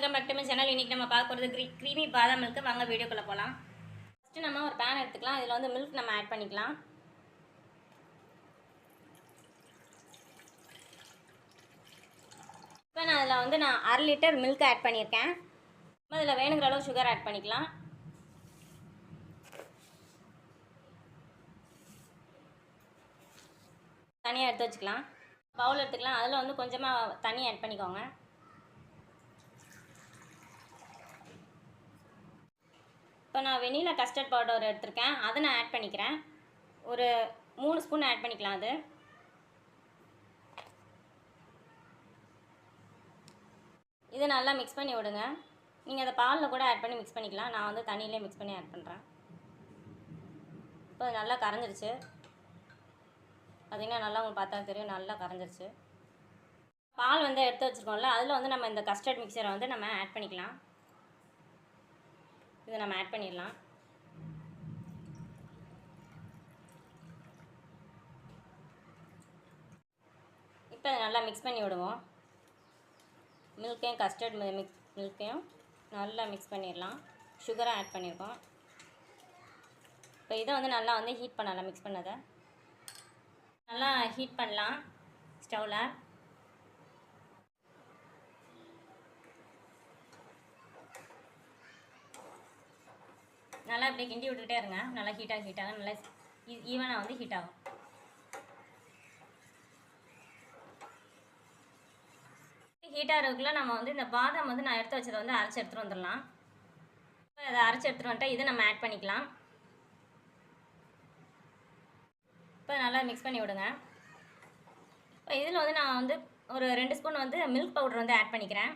Welcome back to my channel. இன்றைக்கி நம்ம பார்க்க போகிறது க்ரீமி பாதாம் மில்க்கு. வாங்க வீடியோக்குள்ளே போகலாம். ஃபஸ்ட்டு நம்ம ஒரு பேன் எடுத்துக்கலாம். இதில் வந்து மில்க் நம்ம ஆட் பண்ணிக்கலாம். இப்போ நான் அதில் வந்து 1/2 லிட்டர் மில்க் ஆட் பண்ணியிருக்கேன். அதில் வேணுங்கிற அளவு சுகர் ஆட் பண்ணிக்கலாம். தனியாக எடுத்து வச்சுக்கலாம். பவுல் எடுத்துக்கலாம். அதில் வந்து கொஞ்சமாக தண்ணி ஆட் பண்ணிக்கோங்க. இப்போ நான் வெனிலா கஸ்டர்ட் பவுடர் எடுத்திருக்கேன். அதை நான் ஆட் பண்ணிக்கிறேன். ஒரு 3 ஸ்பூன் ஆட் பண்ணிக்கலாம். அது இதை நல்லா மிக்ஸ் பண்ணி விடுங்க. நீங்கள் அதை பாலில் கூட ஆட் பண்ணி மிக்ஸ் பண்ணிக்கலாம். நான் வந்து தண்ணியிலே மிக்ஸ் பண்ணி ஆட் பண்ணுறேன். இப்போ அது நல்லா கரைஞ்சிருச்சு. பார்த்திங்கன்னா நல்லா உங்களுக்கு பார்த்தா தெரியும், நல்லா கரைஞ்சிருச்சு. பால் வந்து எடுத்து வச்சுருக்கோம்ல, அதில் வந்து நம்ம இந்த கஸ்டர்ட் மிக்சரை வந்து நம்ம ஆட் பண்ணிக்கலாம். இதை நம்ம ஆட் பண்ணிடலாம். இப்போ அதை நல்லா மிக்ஸ் பண்ணி விடுவோம். மில்க்கையும் கஸ்டர்ட் மில்க்கையும் நல்லா மிக்ஸ் பண்ணிடலாம். சுகரை ஆட் பண்ணியிருக்கோம். இப்போ இதை வந்து நல்லா வந்து ஹீட் பண்ணலாம். மிக்ஸ் பண்ணதை நல்லா ஹீட் பண்ணலாம் ஸ்டவ்வில். நல்லா இப்படி கிண்டி விட்டுக்கிட்டே இருங்க. நல்லா ஹீட்டாக நல்லா ஈவனாக வந்து ஹீட் ஆகும். ஹீட்டாக இருக்குள்ள நம்ம வந்து இந்த பாதாம் வந்து நான் எடுத்து வச்சதை வந்து அரைச்சி எடுத்துகிட்டு வந்துடலாம். இப்போ அதை அரைச்சி எடுத்துகிட்டு வந்துட்டு இதை நம்ம ஆட் பண்ணிக்கலாம். இப்போ நல்லா மிக்ஸ் பண்ணி விடுங்க. இப்போ இதில் வந்து நான் வந்து ஒரு 2 ஸ்பூன் வந்து மில்க் பவுடர் வந்து ஆட் பண்ணிக்கிறேன்.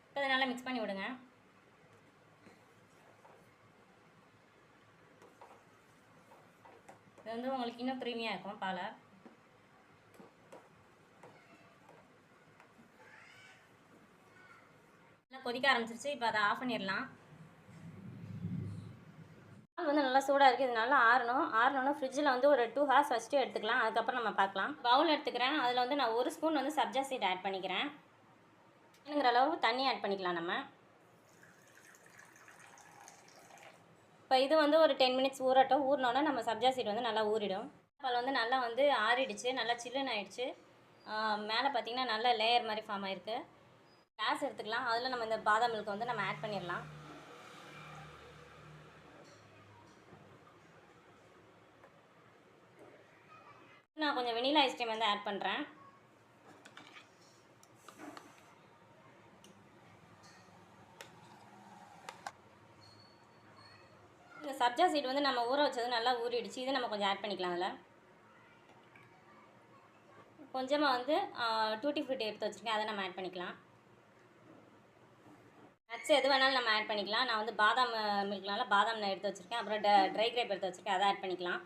இப்போ அதை நல்லா மிக்ஸ் பண்ணி விடுங்க. இது வந்து உங்களுக்கு இன்னும் க்ரீமியாக இருக்கும் பாலை. நல்லா கொதிக்க ஆரம்பிச்சிருச்சு. இப்போ அதை ஆஃப் பண்ணிடலாம். பால் வந்து நல்லா சூடாக இருக்குது. இது நல்லா ஆறணும்னா ஃப்ரிட்ஜில் வந்து ஒரு 2 ஹார்ஸ் வச்சுட்டு எடுத்துக்கலாம். அதுக்கப்புறம் நம்ம பார்க்கலாம். பவுல் எடுத்துக்கிறேன். அதில் வந்து நான் 1 ஸ்பூன் வந்து சப்ஜா சீட் ஆட் பண்ணிக்கிறேன். வேணுங்கிற அளவு தண்ணி ஆட் பண்ணிக்கலாம் நம்ம. இப்போ இது வந்து ஒரு 10 மினிட்ஸ் ஊறட்டும். ஊறினோன்னா நம்ம சப்ஜா சீட் வந்து நல்லா ஊறிடும். பால் வந்து நல்லா வந்து ஆறிடுச்சு. நல்லா சில்லுன்னு ஆகிடுச்சு. மேலே பார்த்திங்கன்னா நல்ல லேயர் மாதிரி ஃபார்ம் ஆகிருக்கு. கிளாஸ் எடுத்துக்கலாம். அதில் நம்ம இந்த பாதாம் மில்க் வந்து நம்ம ஆட் பண்ணிடலாம். நான் கொஞ்சம் வெனிலா ஐஸ்கிரீம் வந்து ஆட் பண்ணுறேன். இந்த சப்ஜா சீட் வந்து நம்ம ஊற வச்சது நல்லா ஊறிடுச்சு. இதை நம்ம கொஞ்சம் ஆட் பண்ணிக்கலாம். அதில் கொஞ்சமாக வந்து டூட்டி ஃப்ரூட்டி எடுத்து வச்சுருக்கேன். அதை நம்ம ஆட் பண்ணிக்கலாம். நட்ஸ் எது வேணாலும் நம்ம ஆட் பண்ணிக்கலாம். நான் வந்து பாதாம் மில்க்னால பாதாம் நான் எடுத்து வச்சுருக்கேன். அப்புறம் ட்ரை கிரேப் எடுத்து வச்சுருக்கேன். அதை ஆட் பண்ணிக்கலாம்.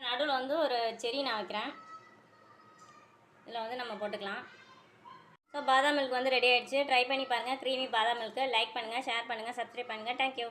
நடுவில் வந்து ஒரு செரி நான் வைக்கிறேன். இதில் வந்து நம்ம போட்டுக்கலாம். ஸோ பாதாம் மில்க் வந்து ரெடி ஆகிடுச்சு. ட்ரை பண்ணி பாருங்கள். க்ரீமி பாதாம் மில்க்கு. லைக் பண்ணுங்கள், ஷேர் பண்ணுங்கள், சப்ஸ்கிரைப் பண்ணுங்கள். தேங்க்யூ.